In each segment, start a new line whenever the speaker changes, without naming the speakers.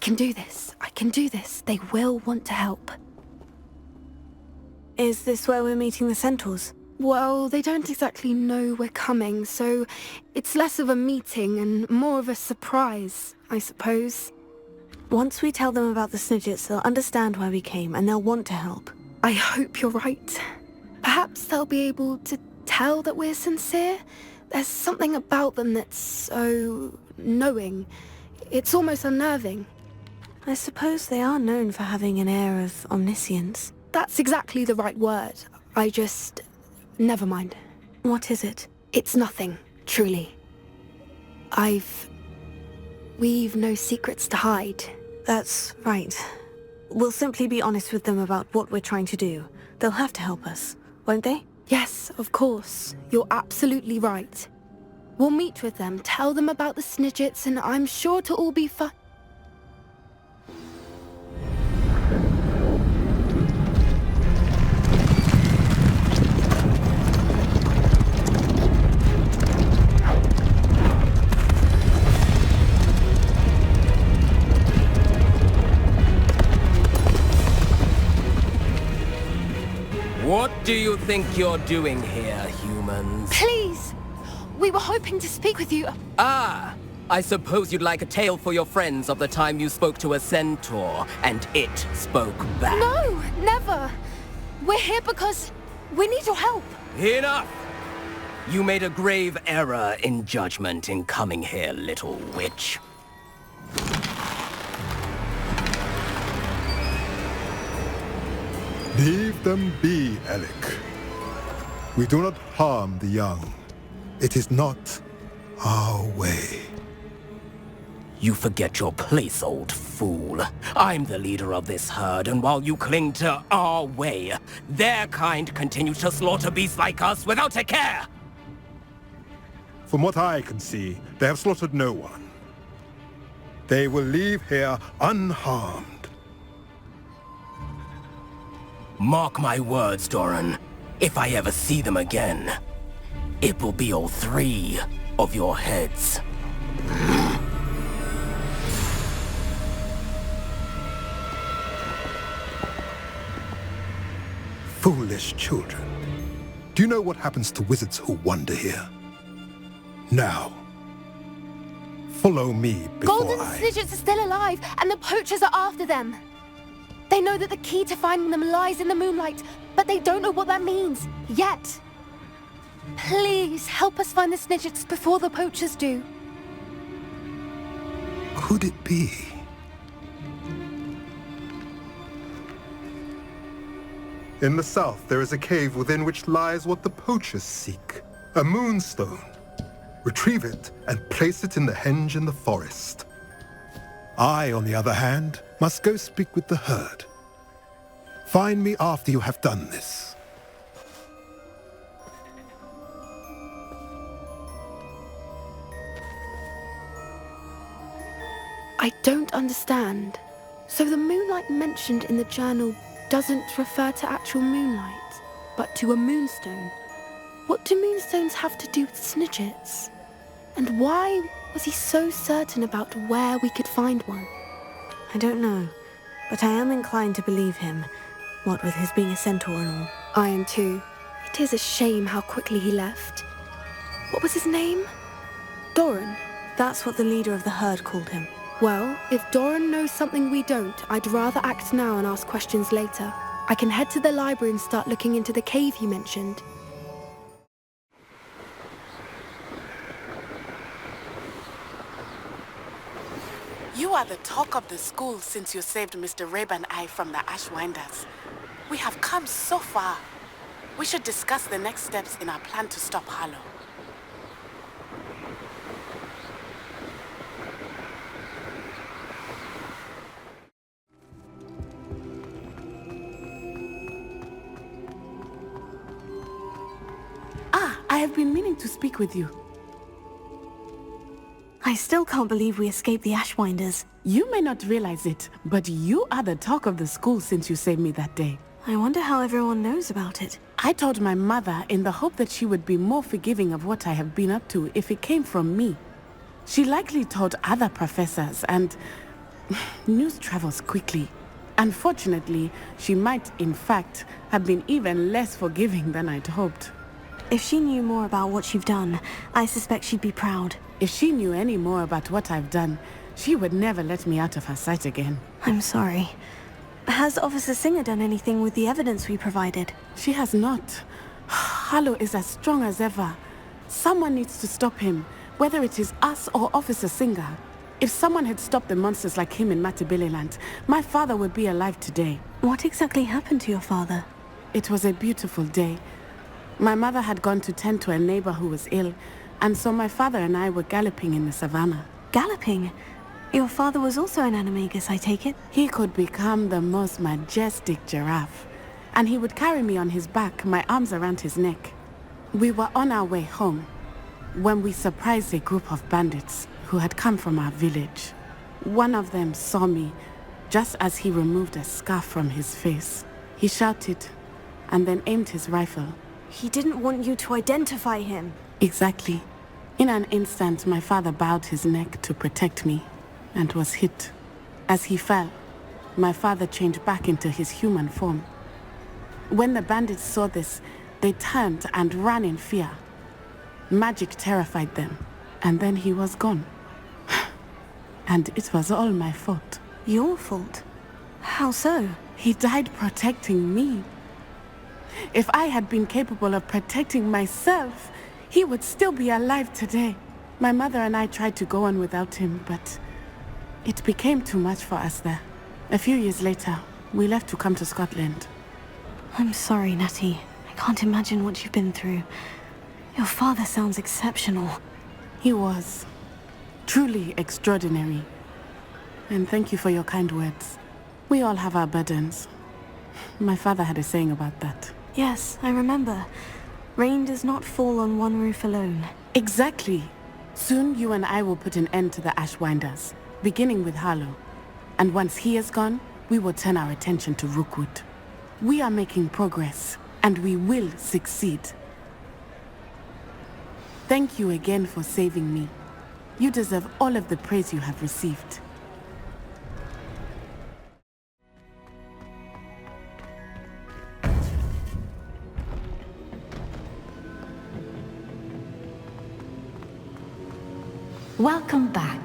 can do this. I can do this. They will want to help.
Is this where we're meeting the centaurs?
Well, they don't exactly know we're coming, so it's less of a meeting and more of a surprise, I suppose.
Once we tell them about the Snidgets, they'll understand why we came and they'll want to help.
I hope you're right. Perhaps they'll be able to tell that we're sincere. There's something about them that's so knowing. It's almost unnerving.
I suppose they are known for having an air of omniscience.
That's exactly the right word. Never mind.
What is it?
It's nothing, truly. We've no secrets to hide.
That's right. We'll simply be honest with them about what we're trying to do. They'll have to help us, won't they?
Yes, of course. You're absolutely right. We'll meet with them, tell them about the Snidgets, and I'm sure it'll all be fun.
What do you think you're doing here, humans?
Please! We were hoping to speak with you.
Ah! I suppose you'd like a tale for your friends of the time you spoke to a centaur, and it spoke back.
No, never! We're here because we need your help.
Enough! You made a grave error in judgment in coming here, little witch.
Leave them be, Alec. We do not harm the young. It is not our way.
You forget your place, old fool. I'm the leader of this herd, and while you cling to our way, their kind continue to slaughter beasts like us without a care!
From what I can see, they have slaughtered no one. They will leave here unharmed.
Mark my words, Doran. If I ever see them again, it will be all 3 of your heads.
Foolish children. Do you know what happens to wizards who wander here? Now, follow me before
Golden Snidgets are still alive, and the poachers are after them. They know that the key to finding them lies in the moonlight, but they don't know what that means, yet. Please, help us find the Snidgets before the poachers do.
Could it be? In the south, there is a cave within which lies what the poachers seek. A moonstone. Retrieve it and place it in the henge in the forest. I, on the other hand, must go speak with the herd. Find me after you have done this.
I don't understand. So the moonlight mentioned in the journal doesn't refer to actual moonlight, but to a moonstone. What do moonstones have to do with Snidgets? And why was he so certain about where we could find one?
I don't know, but I am inclined to believe him, what with his being a centaur and all.
I am too. It is a shame how quickly he left. What was his name? Doran.
That's what the leader of the herd called him.
Well, if Doran knows something we don't, I'd rather act now and ask questions later. I can head to the library and start looking into the cave you mentioned.
You are the talk of the school since you saved Mr. Rabe and I from the Ashwinders. We have come so far. We should discuss the next steps in our plan to stop Harlow. I have been meaning to speak with you.
I still can't believe we escaped the Ashwinders.
You may not realize it, but you are the talk of the school since you saved me that day.
I wonder how everyone knows about it.
I told my mother in the hope that she would be more forgiving of what I have been up to if it came from me. She likely told other professors and, News travels quickly. Unfortunately, she might, in fact, have been even less forgiving than I'd hoped.
If she knew more about what you've done, I suspect she'd be proud.
If she knew any more about what I've done, she would never let me out of her sight again.
I'm sorry. Has Officer Singer done anything with the evidence we provided?
She has not. Harlow is as strong as ever. Someone needs to stop him, whether it is us or Officer Singer. If someone had stopped the monsters like him in Matabeleland, my father would be alive today.
What exactly happened to your father?
It was a beautiful day. My mother had gone to tend to a neighbor who was ill, and so my father and I were galloping in the savannah.
Galloping? Your father was also an animagus, I take it?
He could become the most majestic giraffe, and he would carry me on his back, my arms around his neck. We were on our way home when we surprised a group of bandits who had come from our village. One of them saw me just as he removed a scarf from his face. He shouted and then aimed his rifle.
He didn't want you to identify him.
Exactly. In an instant, my father bowed his neck to protect me and was hit. As he fell, my father changed back into his human form. When the bandits saw this, they turned and ran in fear. Magic terrified them, and then he was gone. And it was all my fault.
Your fault? How so?
He died protecting me. If I had been capable of protecting myself, he would still be alive today. My mother and I tried to go on without him, but it became too much for us there. A few years later, we left to come to Scotland.
I'm sorry, Natty. I can't imagine what you've been through. Your father sounds exceptional.
He was. Truly extraordinary. And thank you for your kind words. We all have our burdens. My father had a saying about that.
Yes, I remember. Rain does not fall on one roof alone.
Exactly. Soon you and I will put an end to the Ashwinders, beginning with Harlow. And once he is gone, we will turn our attention to Rookwood. We are making progress, and we will succeed. Thank you again for saving me. You deserve all of the praise you have received.
Welcome back.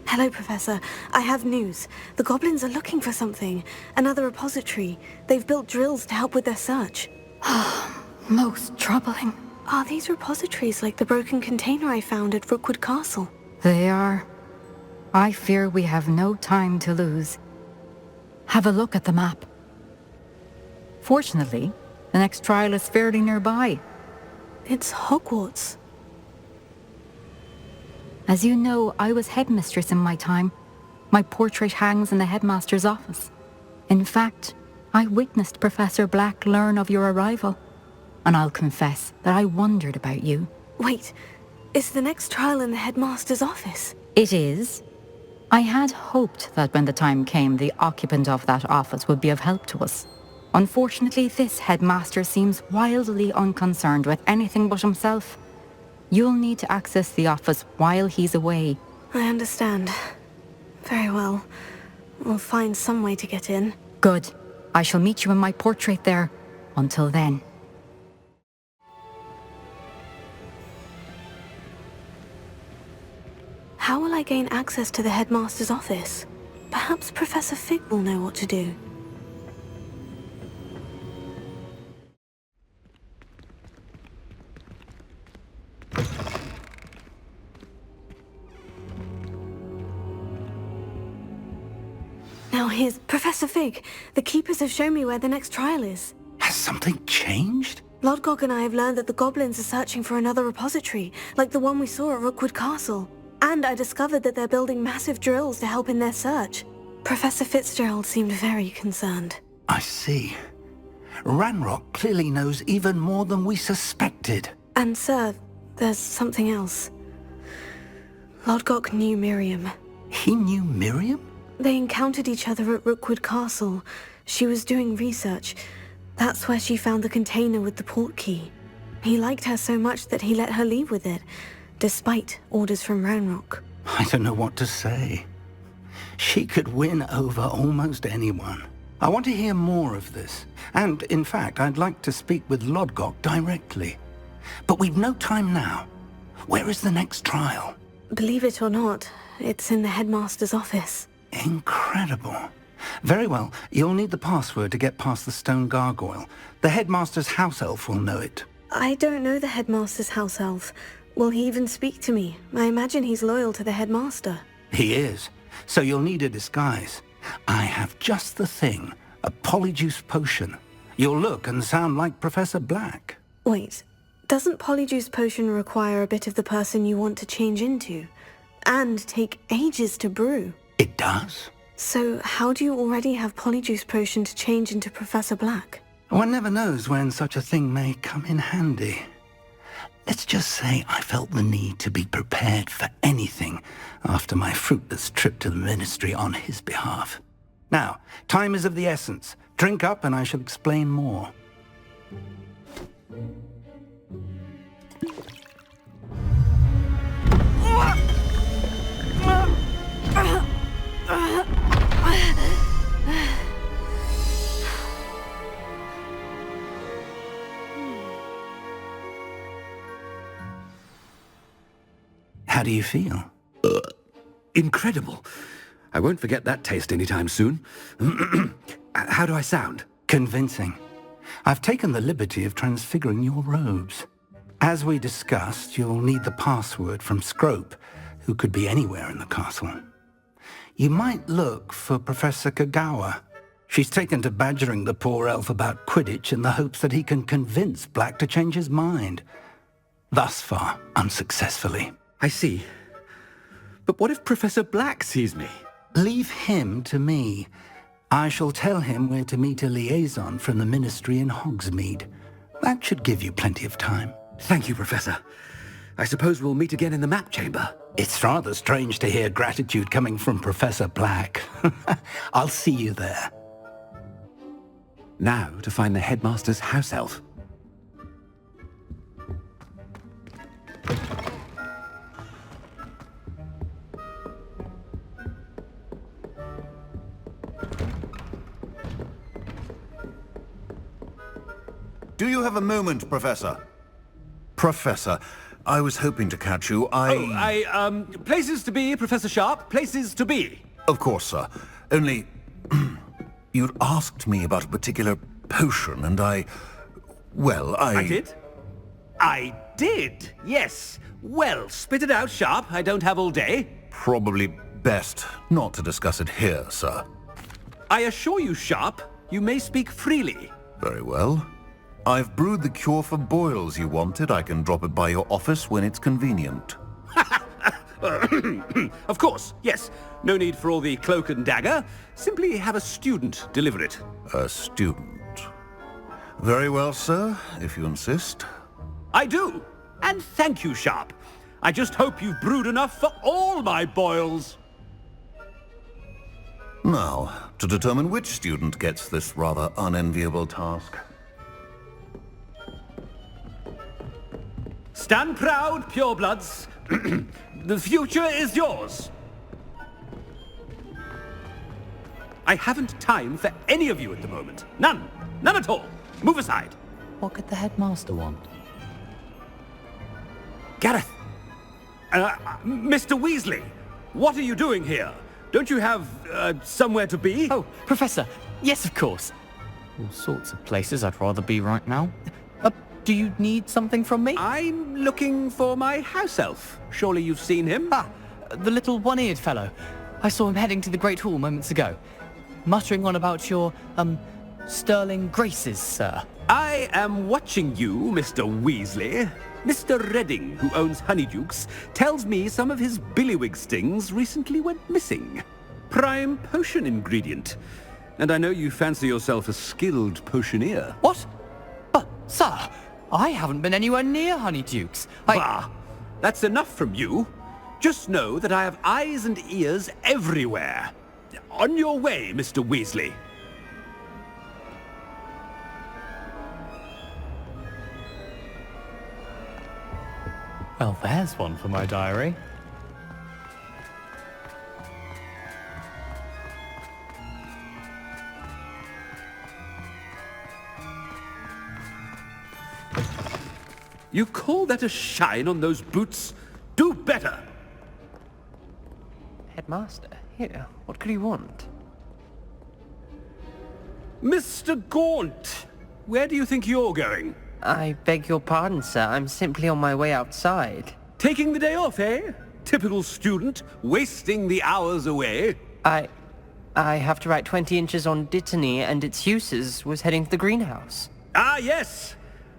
Hello, Professor. I have news. The goblins are looking for something. Another repository. They've built drills to help with their search.
Most troubling.
Are these repositories like the broken container I found at Rookwood Castle?
They are. I fear we have no time to lose. Have a look at the map. Fortunately, the next trial is fairly nearby.
It's Hogwarts.
As you know, I was headmistress in my time. My portrait hangs in the headmaster's office. In fact, I witnessed Professor Black learn of your arrival. And I'll confess that I wondered about you.
Wait, is the next trial in the headmaster's office?
It is. I had hoped that when the time came, the occupant of that office would be of help to us. Unfortunately, this headmaster seems wildly unconcerned with anything but himself. You'll need to access the office while he's away.
I understand. Very well. We'll find some way to get in.
Good. I shall meet you in my portrait there. Until then.
How will I gain access to the headmaster's office? Perhaps Professor Fig will know what to do. Now here's Professor Fig. The Keepers have shown me where the next trial is.
Has something changed?
Lodgok and I have learned that the goblins are searching for another repository, like the one we saw at Rookwood Castle. And I discovered that they're building massive drills to help in their search. Professor Fitzgerald seemed very concerned.
I see. Ranrock clearly knows even more than we suspected.
And sir, there's something else. Lodgok knew Miriam.
He knew Miriam?
They encountered each other at Rookwood Castle. She was doing research. That's where she found the container with the port key. He liked her so much that he let her leave with it, despite orders from Ranrock.
I don't know what to say. She could win over almost anyone. I want to hear more of this. And, in fact, I'd like to speak with Lodgok directly. But we've no time now. Where is the next trial?
Believe it or not, it's in the headmaster's office.
Incredible. Very well. You'll need the password to get past the stone gargoyle. The headmaster's house elf will know it.
I don't know the headmaster's house elf. Will he even speak to me? I imagine he's loyal to the headmaster.
He is. So you'll need a disguise. I have just the thing. A Polyjuice potion. You'll look and sound like Professor Black.
Wait, doesn't Polyjuice potion require a bit of the person you want to change into? And take ages to brew?
It does.
So how do you already have Polyjuice potion to change into Professor Black?
One never knows when such a thing may come in handy. Let's just say I felt the need to be prepared for anything after my fruitless trip to the Ministry on his behalf. Now, time is of the essence. Drink up and I shall explain more. How do you feel?
Incredible. I won't forget that taste anytime soon. How do I sound?
Convincing. I've taken the liberty of transfiguring your robes. As we discussed, you'll need the password from Scrope, who could be anywhere in the castle. You might look for Professor Kagawa. She's taken to badgering the poor elf about Quidditch in the hopes that he can convince Black to change his mind. Thus far, unsuccessfully.
I see. But what if Professor Black sees me?
Leave him to me. I shall tell him where to meet a liaison from the Ministry in Hogsmeade. That should give you plenty of time.
Thank you, Professor. I suppose we'll meet again in the map chamber.
It's rather strange to hear gratitude coming from Professor Black. I'll see you there.
Now to find the headmaster's house elf.
Do you have a moment, Professor? Professor, I was hoping to catch you.
Places to be, Professor Sharp. Places to be.
Of course, sir. Only... you'd asked me about a particular potion, and I
did? I did, yes. Well, spit it out, Sharp. I don't have all day.
Probably best not to discuss it here, sir.
I assure you, Sharp, you may speak freely.
Very well. I've brewed the cure for boils you wanted. I can drop it by your office when it's convenient.
Of course, yes. No need for all the cloak and dagger. Simply have a student deliver it.
A student. Very well, sir, if you insist.
I do. And thank you, Sharp. I just hope you've brewed enough for all my boils.
Now, to determine which student gets this rather unenviable task.
Stand proud, purebloods. The future is yours. I haven't time for any of you at the moment. None. None at all. Move aside.
What could the headmaster want?
Gareth. Mr. Weasley, what are you doing here? Don't you have, somewhere to be?
Oh, Professor. Yes, of course. All sorts of places I'd rather be right now. Do you need something from me?
I'm looking for my house elf. Surely you've seen him?
Ah, the little one-eared fellow. I saw him heading to the Great Hall moments ago, muttering on about your, sterling graces, sir.
I am watching you, Mr. Weasley. Mr. Redding, who owns Honeydukes, tells me some of his billywig stings recently went missing. Prime potion ingredient. And I know you fancy yourself a skilled potioneer.
What? But, sir, I haven't been anywhere near Honeydukes.
Bah! That's enough from you. Just know that I have eyes and ears everywhere. On your way, Mr. Weasley.
Well, there's one for my diary.
You call that a shine on those boots? Do better!
Headmaster, here, what could he want?
Mr. Gaunt! Where do you think you're going?
I beg your pardon, sir. I'm simply on my way outside.
Taking the day off, eh? Typical student, wasting the hours away.
I have to write 20 inches on Dittany and its uses. Was heading to the greenhouse.
Ah, yes!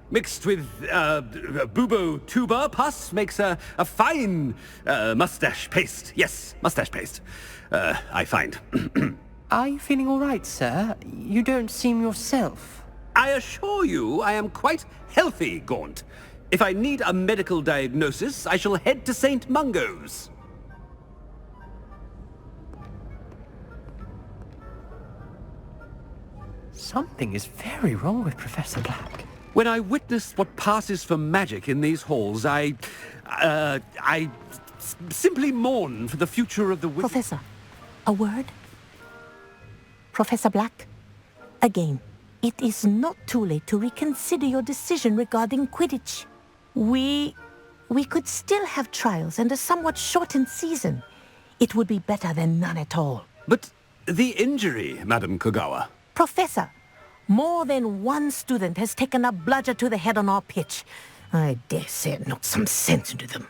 Mixed with bubo tuber pus makes a fine mustache paste. Yes, mustache paste. I find.
Are you feeling all right, sir? You don't seem yourself.
I assure you I am quite healthy, Gaunt. If I need a medical diagnosis, I shall head to St. Mungo's.
Something is very wrong with Professor Black.
When I witness what passes for magic in these halls, I simply mourn for the future of the
Professor, a word? Professor Black, again, it is not too late to reconsider your decision regarding Quidditch. We could still have trials and a somewhat shortened season. It would be better than none at all.
But the injury, Madam Kogawa.
Professor, more than one student has taken a bludger to the head on our pitch. I dare say it knocked some sense into them.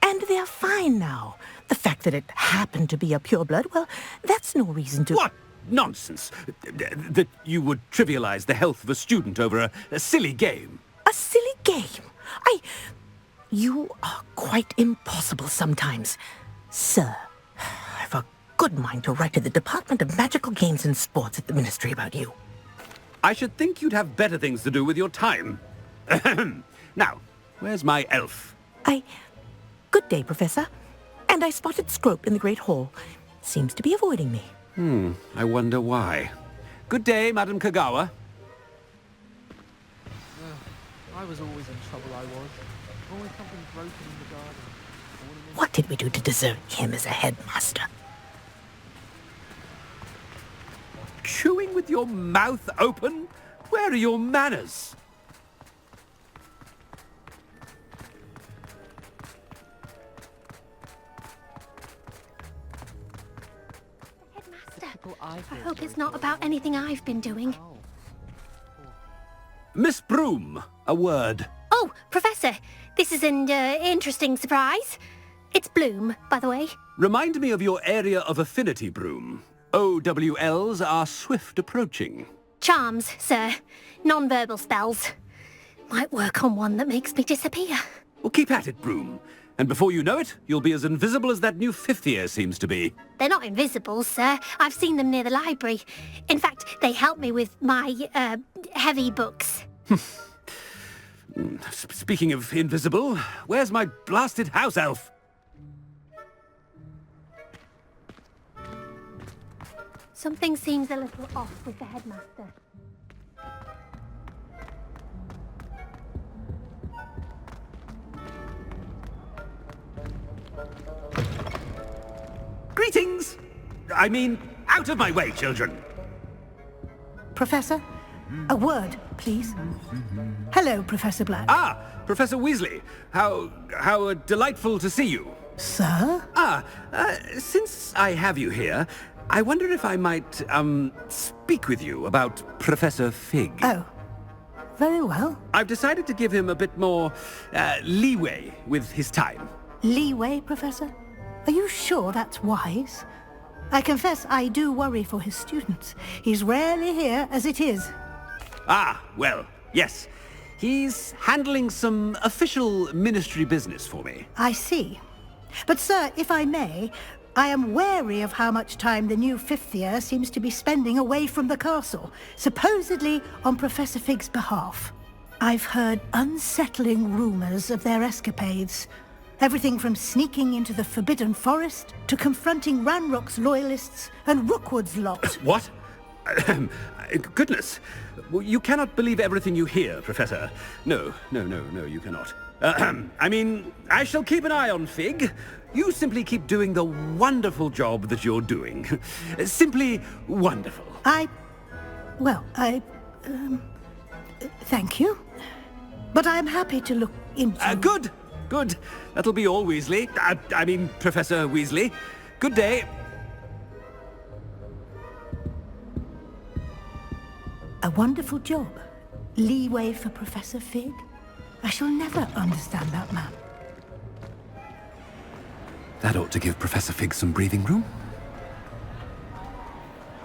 And they're fine now. The fact that it happened to be a pureblood, well, that's no reason to...
What nonsense! That you would trivialize the health of a student over a silly game.
A silly game? You are quite impossible sometimes. Sir, I've a good mind to write to the Department of Magical Games and Sports at the Ministry about you.
I should think you'd have better things to do with your time. Now, where's my elf?
Good day, Professor. And I spotted Scrope in the Great Hall. Seems to be avoiding me.
I wonder why. Good day, Madam Kogawa.
I was always in trouble, I was. Always something broken in the garden.
What did we do to deserve him as a headmaster?
Chewing with your mouth open? Where are your manners?
Headmaster, I hope it's not about anything I've been doing.
Miss Broom, a word.
Oh, Professor, this is an interesting surprise. It's Bloom, by the way.
Remind me of your area of affinity, Broom. OWLs are swift approaching.
Charms, sir. Non-verbal spells. Might work on one that makes me disappear.
Well, keep at it, Broom. And before you know it, you'll be as invisible as that new fifth year seems to be.
They're not invisible, sir. I've seen them near the library. In fact, they help me with my, heavy books.
Speaking of invisible, where's my blasted house elf?
Something seems a little off with the headmaster.
Greetings! I mean, out of my way, children!
Professor, a word, please. Hello, Professor Black.
Ah, Professor Weasley. How delightful to see you.
Sir?
Since I have you here, I wonder if I might, speak with you about Professor Fig.
Oh, very well.
I've decided to give him a bit more, leeway with his time.
Leeway, Professor? Are you sure that's wise? I confess I do worry for his students. He's rarely here as it is.
Ah, well, yes. He's handling some official ministry business for me.
I see. But, sir, if I may, I am wary of how much time the new fifth year seems to be spending away from the castle, supposedly on Professor Fig's behalf. I've heard unsettling rumors of their escapades. Everything from sneaking into the Forbidden Forest to confronting Ranrock's loyalists and Rookwood's lot.
What? Goodness! Well, you cannot believe everything you hear, Professor. No, you cannot. I mean, I shall keep an eye on Fig. You simply keep doing the wonderful job that you're doing. Simply wonderful.
Thank you. But I'm happy to look into...
Good. That'll be all, Weasley. I mean, Professor Weasley. Good day.
A wonderful job. Leeway for Professor Fig. I shall never understand that man.
That ought to give Professor Fig some breathing room.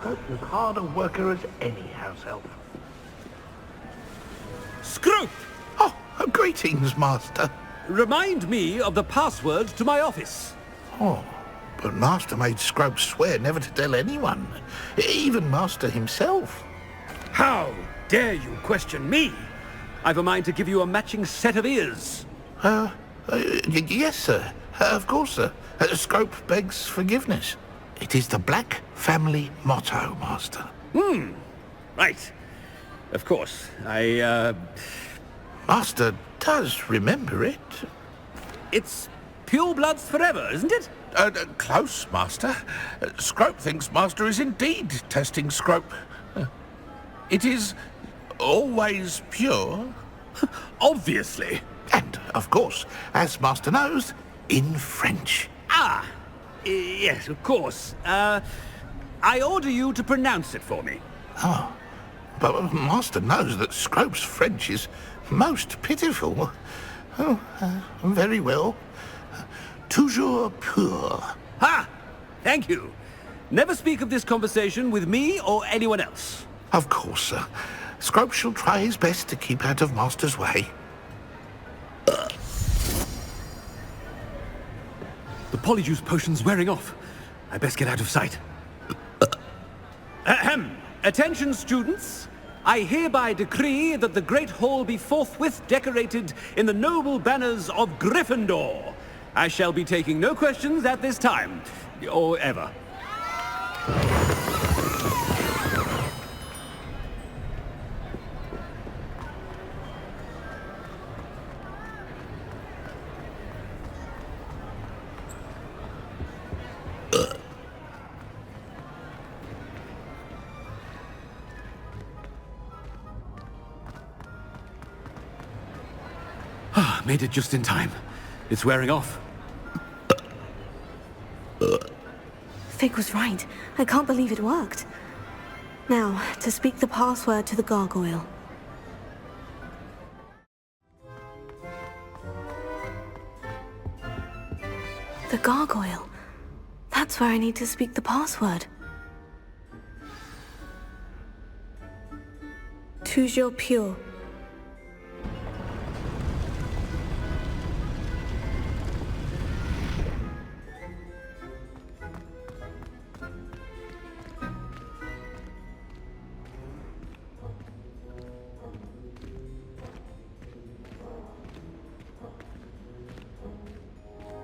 That's as hard a worker as any house elf.
Scrope!
Oh, greetings, Master.
Remind me of the password to my office.
Oh, but Master made Scrope swear never to tell anyone, even Master himself.
How dare you question me? I've a mind to give you a matching set of ears.
Yes, sir. Of course, sir. Scrope begs forgiveness. It is the Black family motto, Master.
Right. Of course.
Master does remember it.
It's pure bloods forever, isn't it?
Close, Master. Scrope thinks Master is indeed testing Scrope. It is always pure.
Obviously.
And, of course, as Master knows, in French.
Yes, of course. I order you to pronounce it for me.
Oh, but Master knows that Scrope's French is most pitiful. Oh, very well. Toujours pur.
Ha! Thank you. Never speak of this conversation with me or anyone else.
Of course, sir. Scrope shall try his best to keep out of Master's way.
The Polyjuice potion's wearing off. I best get out of sight. Attention, students. I hereby decree that the Great Hall be forthwith decorated in the noble banners of Gryffindor. I shall be taking no questions at this time, or ever. Made it just in time. It's wearing off.
Fig was right. I can't believe it worked. Now, to speak the password to the gargoyle. The gargoyle. That's where I need to speak the password. Toujours pure.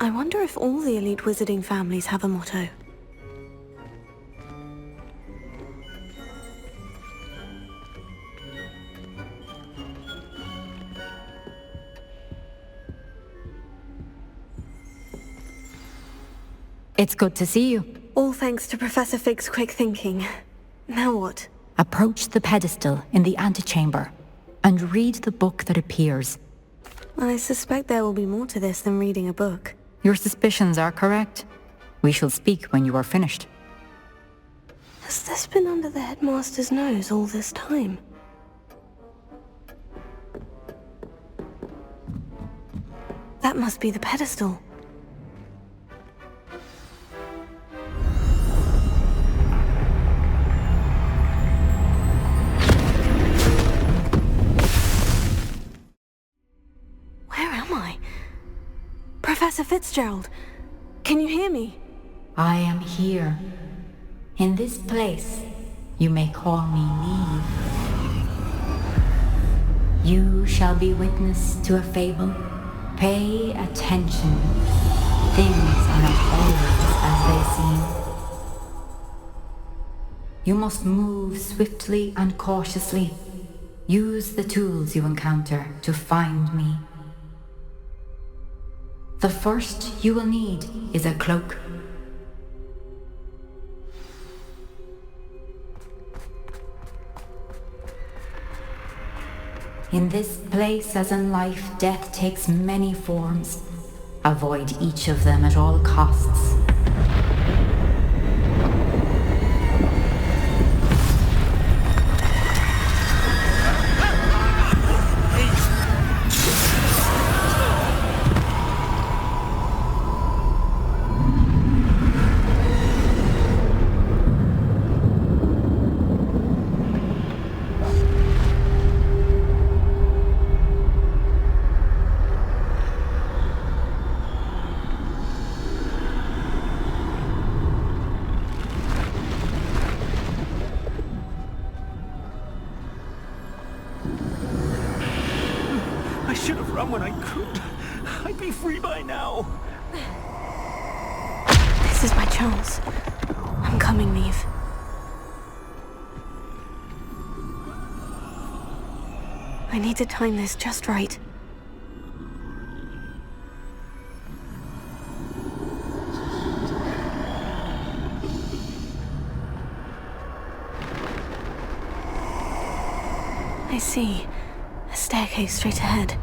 I wonder if all the elite wizarding families have a motto.
It's good to see you.
All thanks to Professor Fig's quick thinking. Now what?
Approach the pedestal in the antechamber and read the book that appears.
I suspect there will be more to this than reading a book.
Your suspicions are correct. We shall speak when you are finished.
Has this been under the headmaster's nose all this time? That must be the pedestal. Where am I? Professor Fitzgerald, can you hear me?
I am here. In this place, you may call me Niamh. You shall be witness to a fable. Pay attention. Things are not always as they seem. You must move swiftly and cautiously. Use the tools you encounter to find me. The first you will need is a cloak. In this place, as in life, death takes many forms. Avoid each of them at all costs.
I should have run when I could. I'd be free by now.
This is my chance. I'm coming, Niamh. I need to time this just right. I see. A staircase straight ahead.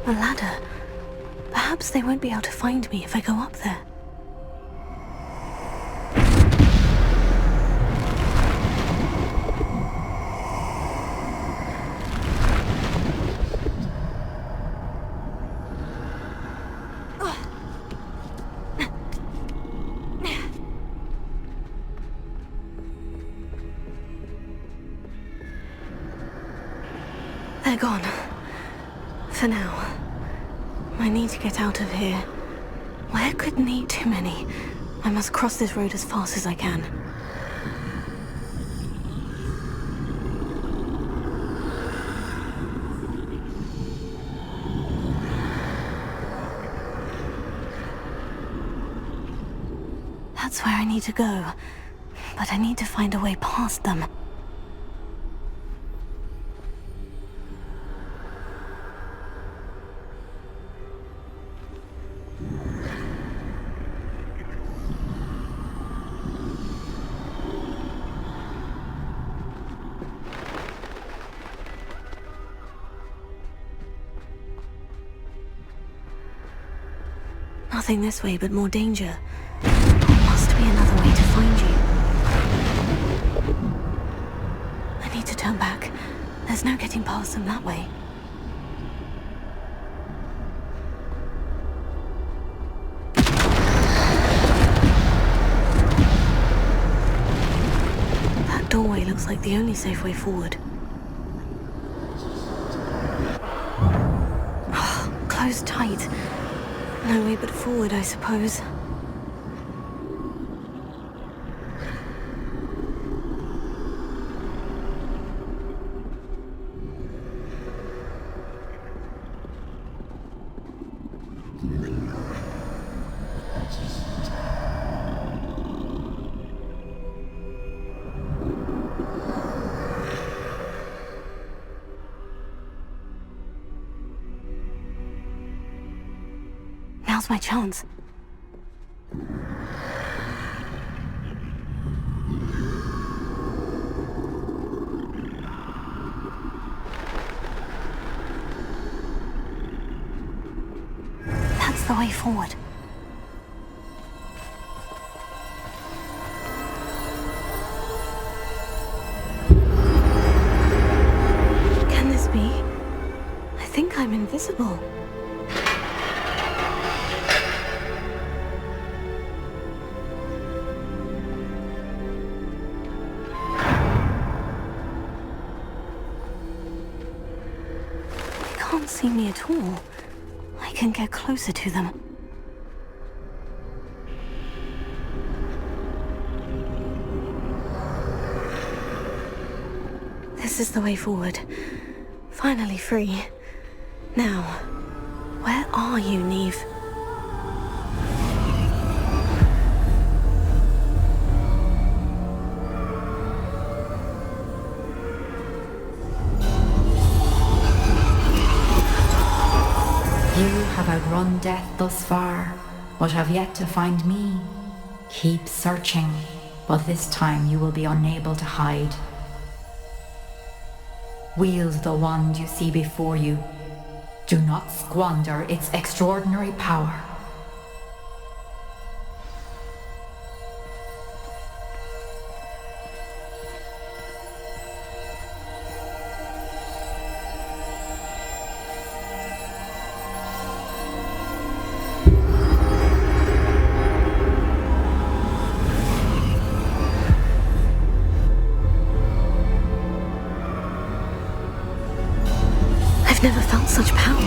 A ladder. Perhaps they won't be able to find me if I go up there. They're gone. For now. I need to get out of here. Where could need too many? I must cross this road as fast as I can. That's where I need to go. But I need to find a way past them. Nothing this way, but more danger. There must be another way to find you. I need to turn back. There's no getting past them that way. That doorway looks like the only safe way forward. Closed tight. No way but forward, I suppose. Now's my chance. That's the way forward. Can this be? I think I'm invisible. can't see me at all. I can get closer to them. This is the way forward. Finally free. Now, where are you, Niamh?
You have outrun death thus far, but have yet to find me. Keep searching, but this time you will be unable to hide. Wield the wand you see before you. Do not squander its extraordinary power.
I've never felt such power.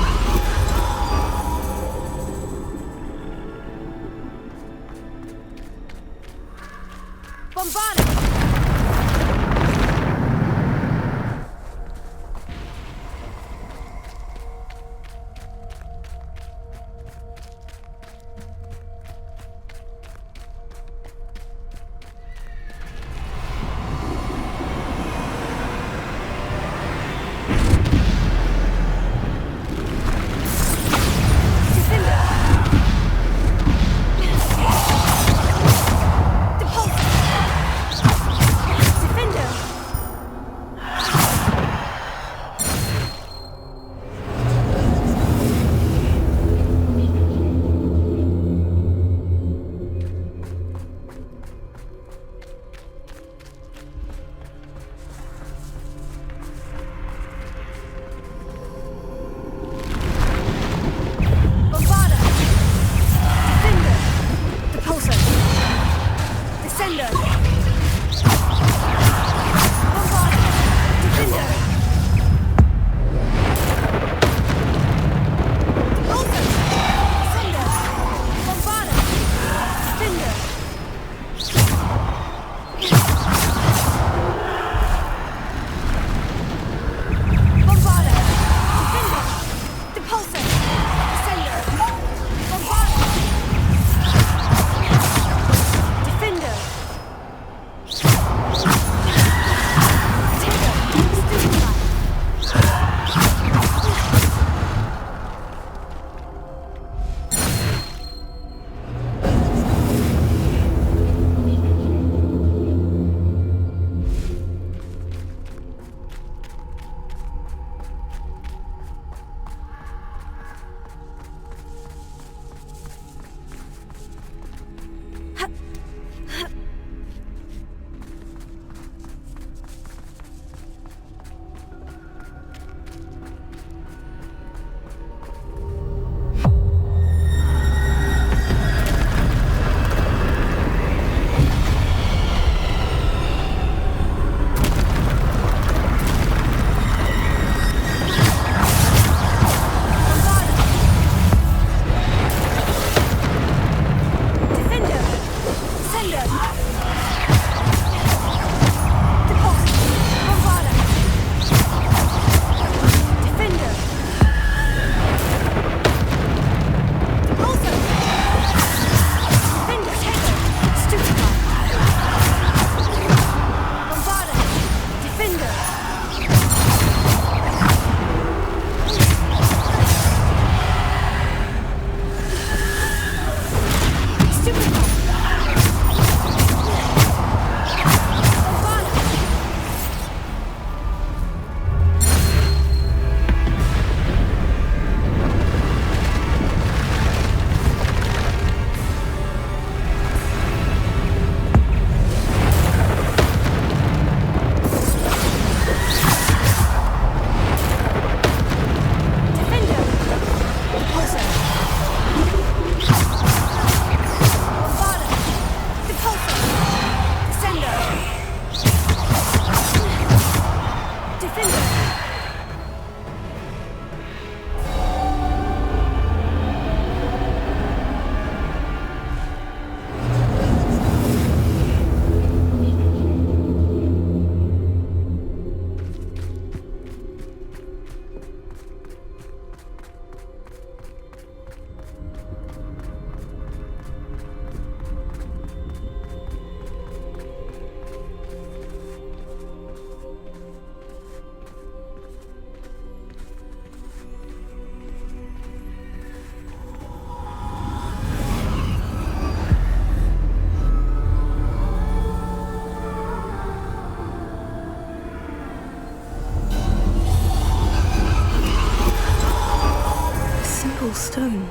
magical stone.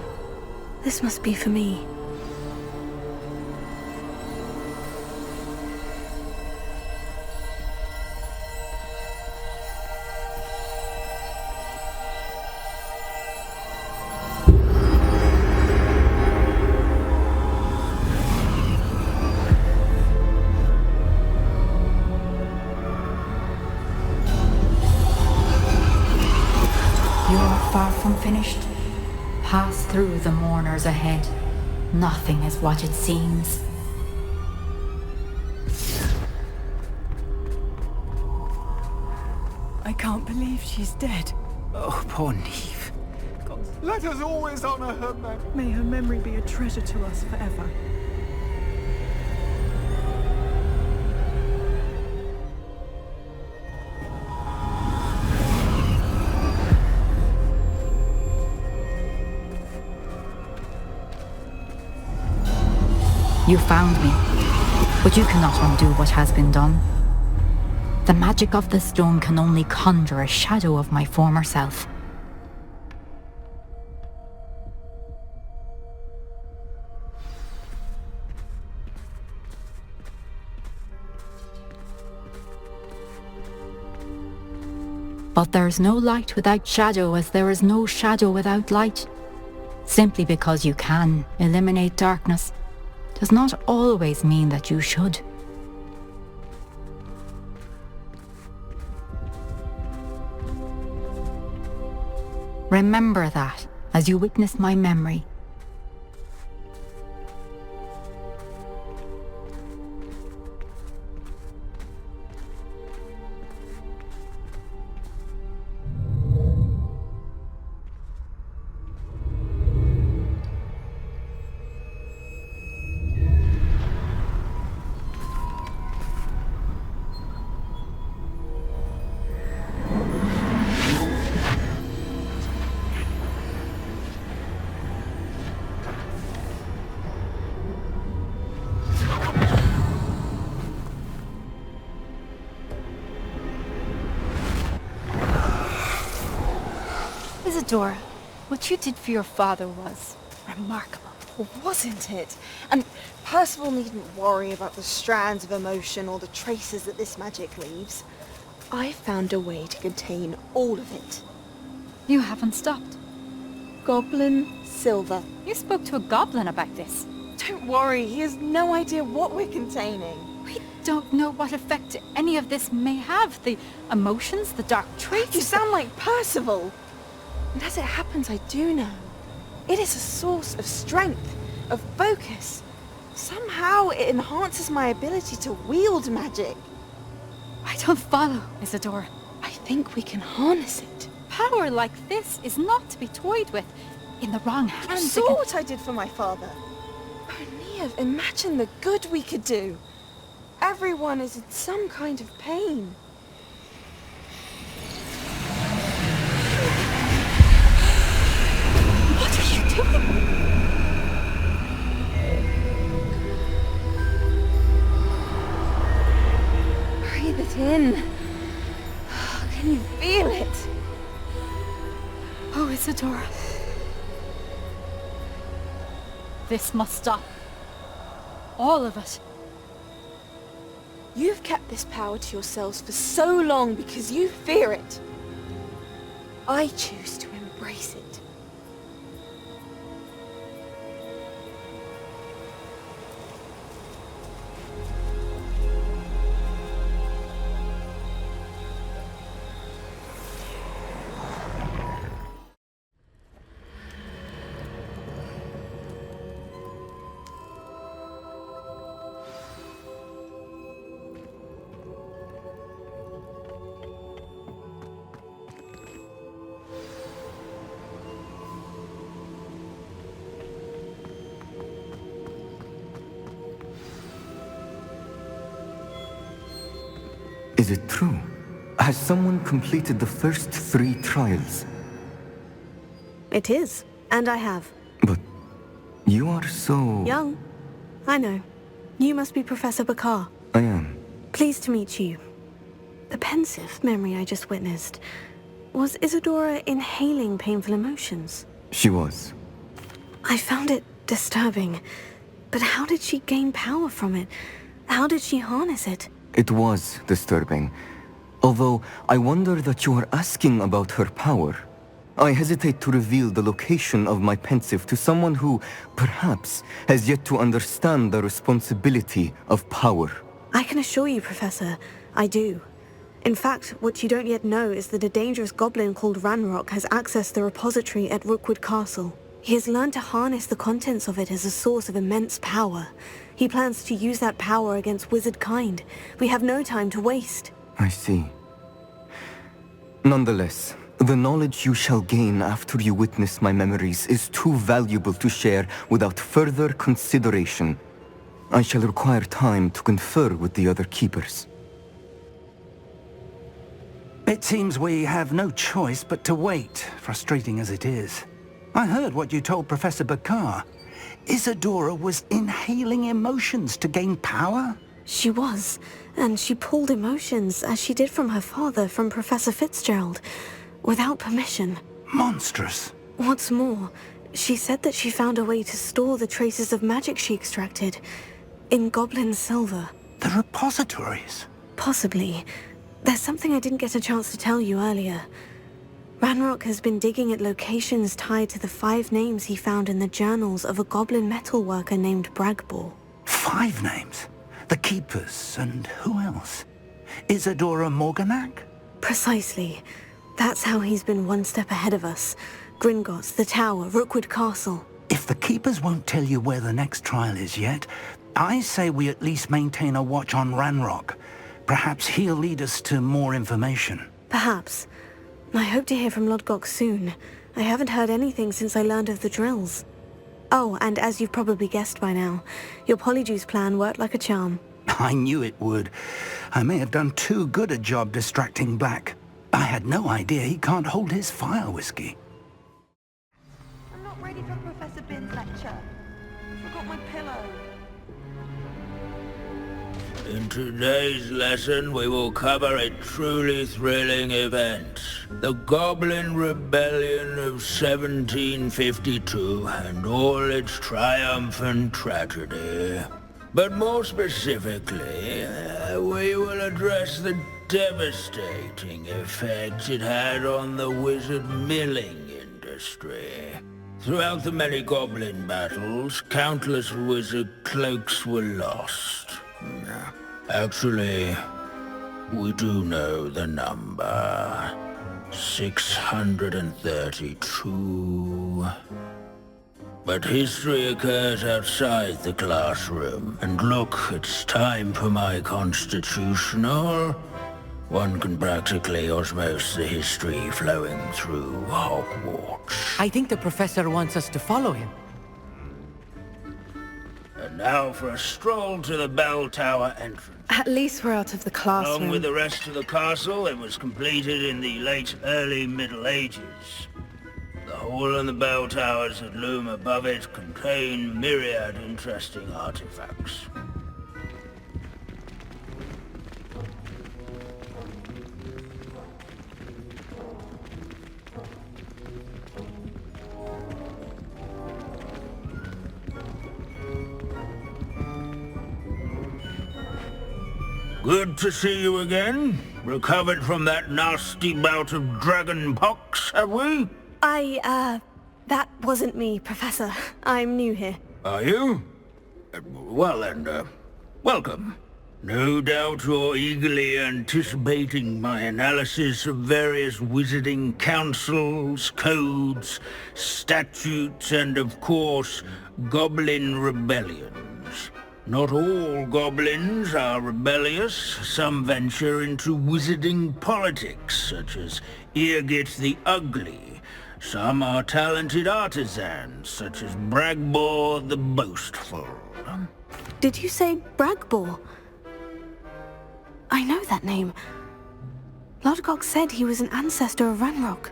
This must be for me.
Far from finished. Pass through the mourners ahead. Nothing is what it seems.
I can't believe she's dead.
Oh, poor Niamh.
Let us always honor her memory. May her memory be a treasure to us forever.
You found me, but you cannot undo what has been done. The magic of the stone can only conjure a shadow of my former self. But there is no light without shadow, as there is no shadow without light. Simply because you can eliminate darkness does not always mean that you should. Remember that as you witness my memory.
Isadora, what you did for your father was remarkable.
Wasn't it? And Percival needn't worry about the strands of emotion or the traces that this magic leaves. I found a way to contain all of it.
You haven't stopped.
Goblin Silver.
You spoke to a goblin about this.
Don't worry, he has no idea what we're containing.
We don't know what effect any of this may have. The emotions, the dark traits.
You sound like Percival. And as it happens, I do know. It is a source of strength, of focus. Somehow it enhances my ability to wield magic.
I don't follow, Isadora.
I think we can harness it.
Power like this is not to be toyed with. In the wrong hands.
You saw what I did for my father. Oh, Niamh, imagine the good we could do. Everyone is in some kind of pain.
What are you doing?
Breathe it in. Can you feel it?
Oh, Isadora. This must stop. All of it.
You've kept this power to yourselves for so long because you fear it. I choose to embrace it.
Is it true? Has someone completed the first 3 trials?
It is, and I have.
But you are so...
Young. I know. You must be Professor Bakar.
I am.
Pleased to meet you. The pensive memory I just witnessed. Was Isadora inhaling painful emotions?
She was.
I found it disturbing. But how did she gain power from it? How did she harness it?
It was disturbing. Although, I wonder that you are asking about her power. I hesitate to reveal the location of my pensive to someone who, perhaps, has yet to understand the responsibility of power.
I can assure you, Professor, I do. In fact, what you don't yet know is that a dangerous goblin called Ranrock has accessed the repository at Rookwood Castle. He has learned to harness the contents of it as a source of immense power. He plans to use that power against wizard kind. We have no time to waste.
I see. Nonetheless, the knowledge you shall gain after you witness my memories is too valuable to share without further consideration. I shall require time to confer with the other keepers.
It seems we have no choice but to wait, frustrating as it is. I heard what you told Professor Bakar. Isadora was inhaling emotions to gain power?
She was, and she pulled emotions, as she did from her father, from Professor Fitzgerald, without permission.
Monstrous.
What's more, she said that she found a way to store the traces of magic she extracted in goblin silver.
The repositories?
Possibly. There's something I didn't get a chance to tell you earlier. Ranrock has been digging at locations tied to the 5 names he found in the journals of a goblin metalworker named Bragbor.
5 names? The Keepers, and who else? Isadora Morganac?
Precisely. That's how he's been one step ahead of us. Gringotts, the Tower, Rookwood Castle.
If the Keepers won't tell you where the next trial is yet, I say we at least maintain a watch on Ranrock. Perhaps he'll lead us to more information.
Perhaps. I hope to hear from Lodgok soon. I haven't heard anything since I learned of the drills. Oh, and as you've probably guessed by now, your Polyjuice plan worked like a charm.
I knew it would. I may have done too good a job distracting Black. I had no idea he can't hold his fire whiskey.
I'm not ready for Professor Bin's lecture. I forgot my pillow.
In today's lesson, we will cover a truly thrilling event. The Goblin Rebellion of 1752 and all its triumphant tragedy. But more specifically, we will address the devastating effect it had on the wizard milling industry. Throughout the many goblin battles, countless wizard cloaks were lost. Actually, we do know the number. 632. But history occurs outside the classroom, and look, it's time for my constitutional. One can practically osmose the history flowing through Hogwarts.
I think the professor wants us to follow him.
And now for a stroll to the bell tower entrance.
At least we're out of the classroom.
Along with the rest of the castle, it was completed in the late early Middle Ages. The hall and the bell towers that loom above it contain myriad interesting artifacts. Good to see you again. Recovered from that nasty bout of dragon pox, have we?
That wasn't me, Professor. I'm new here.
Are you? Well then, welcome. No doubt you're eagerly anticipating my analysis of various wizarding councils, codes, statutes, and of course, goblin rebellions. Not all goblins are rebellious. Some venture into wizarding politics, such as Irgit the Ugly. Some are talented artisans, such as Bragbor the Boastful.
Did you say Bragbor? I know that name. Lodgok said he was an ancestor of Ranrock.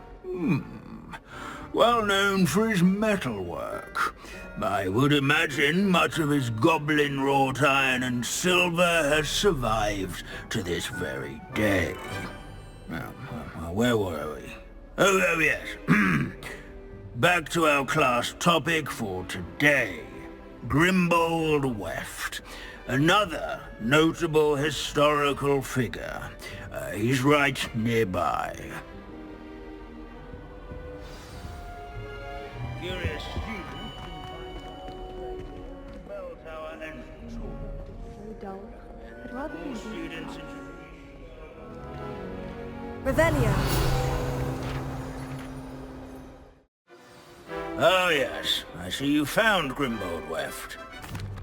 Well known for his metalwork. I would imagine much of his goblin wrought iron and silver has survived to this very day. Now, where were we? Oh yes. back to our class topic for today. Grimbold Weft. Another notable historical figure. He's right nearby. Curious student bell tower entrance hall. All students
Revelio.
Oh yes, I see you found Grimbold Weft.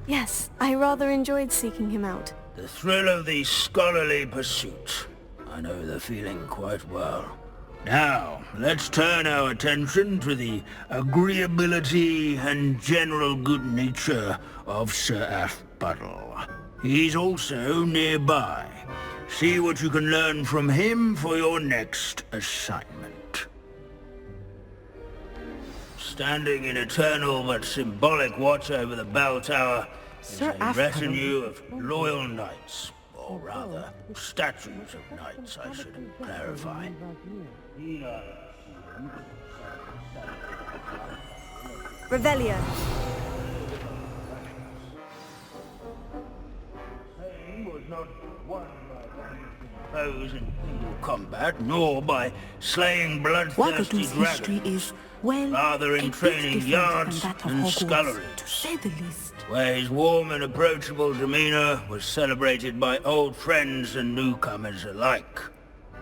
Yes, I rather enjoyed seeking him out.
The thrill of the scholarly pursuit. I know the feeling quite well. Now, let's turn our attention to the agreeability and general good nature of Sir Afpuddle. He's also nearby. See what you can learn from him for your next assignment. Standing in eternal but symbolic watch over the bell tower is a retinue of loyal knights, or rather, statues of knights, I should clarify.
Revelio.
Was not won by foes in single combat, nor by slaying bloodthirsty
Wagadu's history
dragons.
is, well,
Rather in
a bit
training
different
yards
from that of
and
Hogwarts,
sculleries,
to say the least.
where his warm and approachable demeanor was celebrated by old friends and newcomers alike.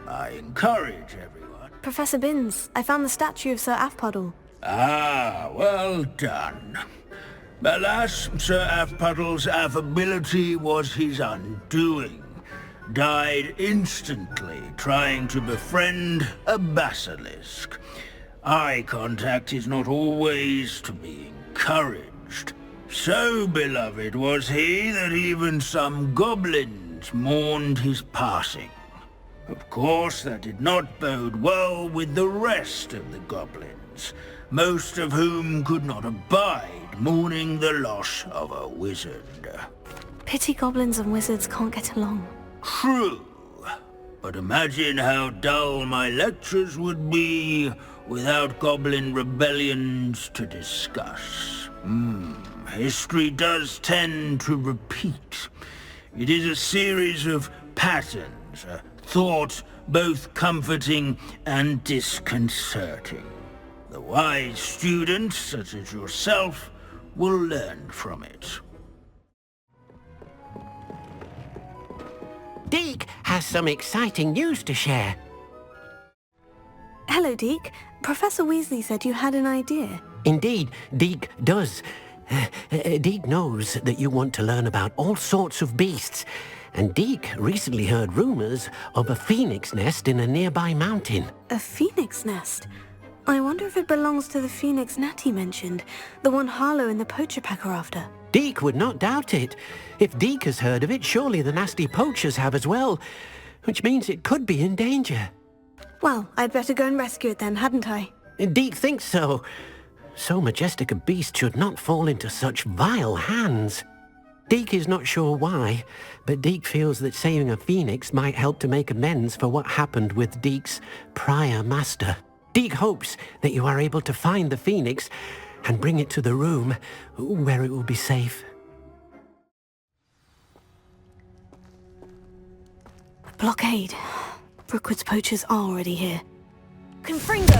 I encourage everyone.
Professor Binns, I found the statue of Sir Afpuddle.
Ah, well done. Alas, Sir Afpuddle's affability was his undoing. Died instantly trying to befriend a basilisk. Eye contact is not always to be encouraged. So beloved was he that even some goblins mourned his passing. Of course, that did not bode well with the rest of the goblins, most of whom could not abide mourning the loss of a wizard.
Pity goblins and wizards can't get along.
True, but imagine how dull my lectures would be without goblin rebellions to discuss. History does tend to repeat. It is a series of patterns, a thought both comforting and disconcerting. The wise student, such as yourself, will learn from it.
Deke has some exciting news to share.
Hello, Deke. Professor Weasley said you had an idea.
Indeed, Deke does. Deke knows that you want to learn about all sorts of beasts, and Deke recently heard rumors of a phoenix nest in a nearby mountain.
A phoenix nest? I wonder if it belongs to the phoenix Natty mentioned, the one Harlow and the poacher pack are after.
Deke would not doubt it. If Deke has heard of it, surely the nasty poachers have as well, which means it could be in danger.
Well, I'd better go and rescue it then, hadn't I?
Deke thinks so. So majestic a beast should not fall into such vile hands. Deke is not sure why, but Deke feels that saving a phoenix might help to make amends for what happened with Deke's prior master. Deke hopes that you are able to find the phoenix and bring it to the room where it will be safe.
Blockade. Brookwood's poachers are already here. Confringo!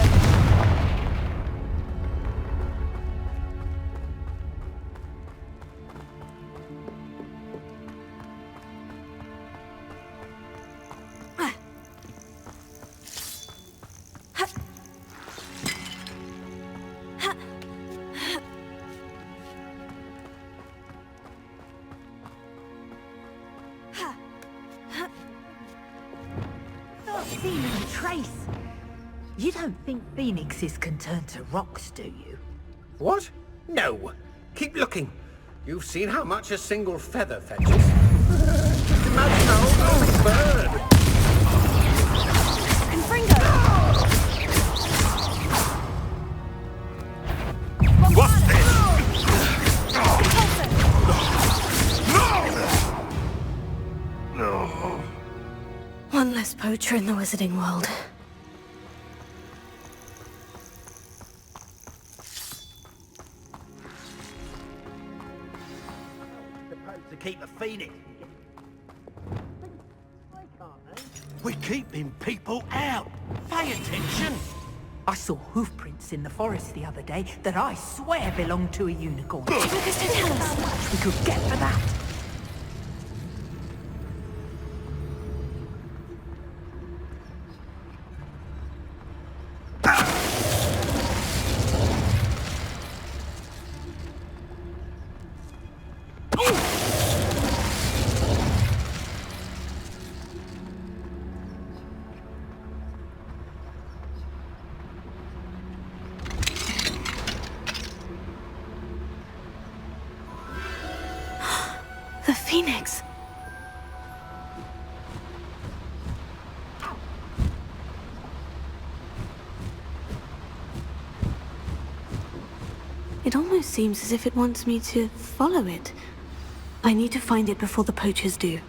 Seen any trace? You don't think phoenixes can turn to rocks, do you?
What? No. Keep looking. You've seen how much a single feather fetches. Just imagine how old a bird.
Confringo!
What's this?
No! One less poacher in the wizarding world.
keep a phoenix. We're keeping people out. Pay attention.
I saw hoof prints in the forest the other day that I swear belonged to a unicorn.
Lucas, to tell us
how much we could get for that.
The Phoenix. It almost seems as if it wants me to follow it. I need to find it before the poachers do.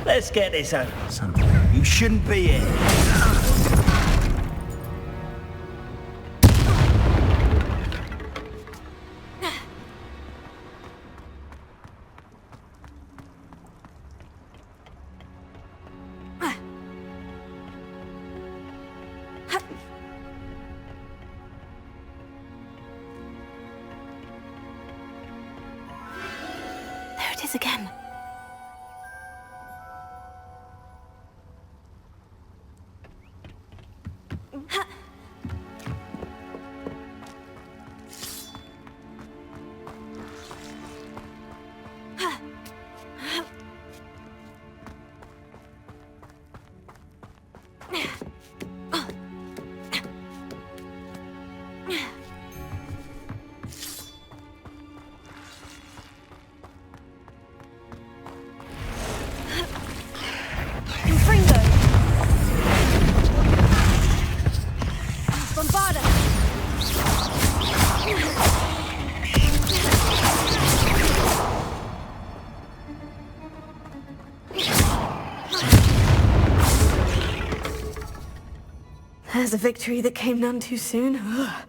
Let's get this over, son. You shouldn't be here.
There it is again. There's a victory that came none too soon. Ugh.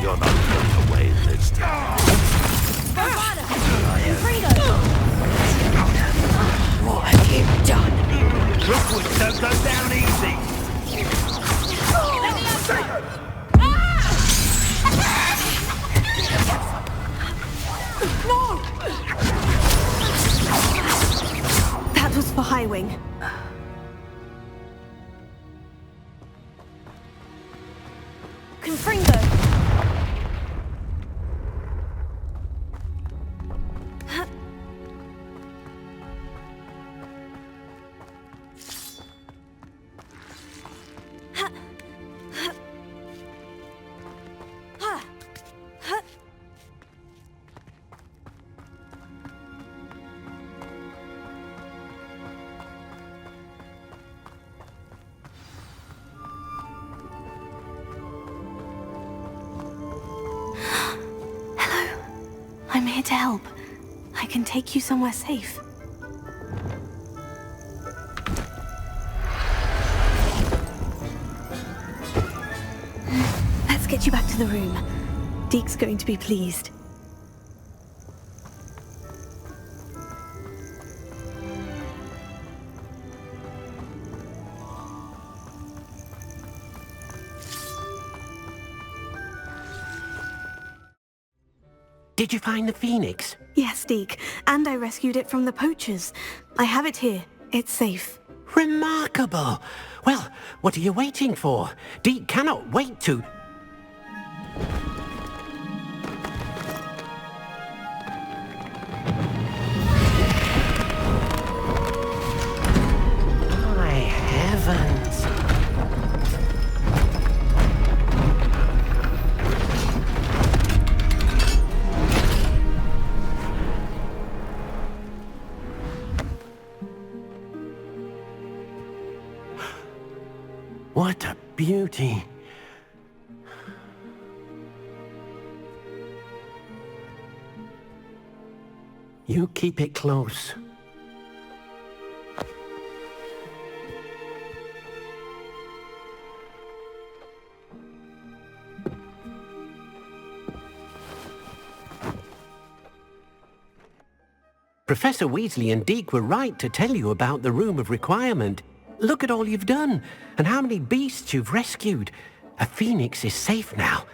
You're not going away this time.
What have you done?
Rookwood don't go down easy.
No! That was for Highwing. Confringo! I'm here to help. I can take you somewhere safe. Let's get you back to the room. Deke's going to be pleased.
Did you find the Phoenix?
Yes, Deke. And I rescued it from the poachers. I have it here. It's safe.
Remarkable! Well, what are you waiting for? Deke cannot wait to... What a beauty. You keep it close. Professor Weasley and Deke were right to tell you about the Room of Requirement. Look at all you've done, and how many beasts you've rescued. A phoenix is safe now,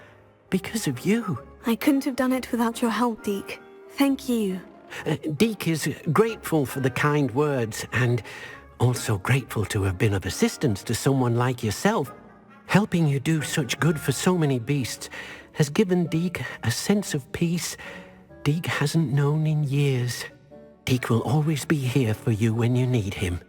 because of you.
I couldn't have done it without your help, Deke. Thank you.
Deke is grateful for the kind words, and also grateful to have been of assistance to someone like yourself. Helping you do such good for so many beasts has given Deke a sense of peace Deke hasn't known in years. Deke will always be here for you when you need him.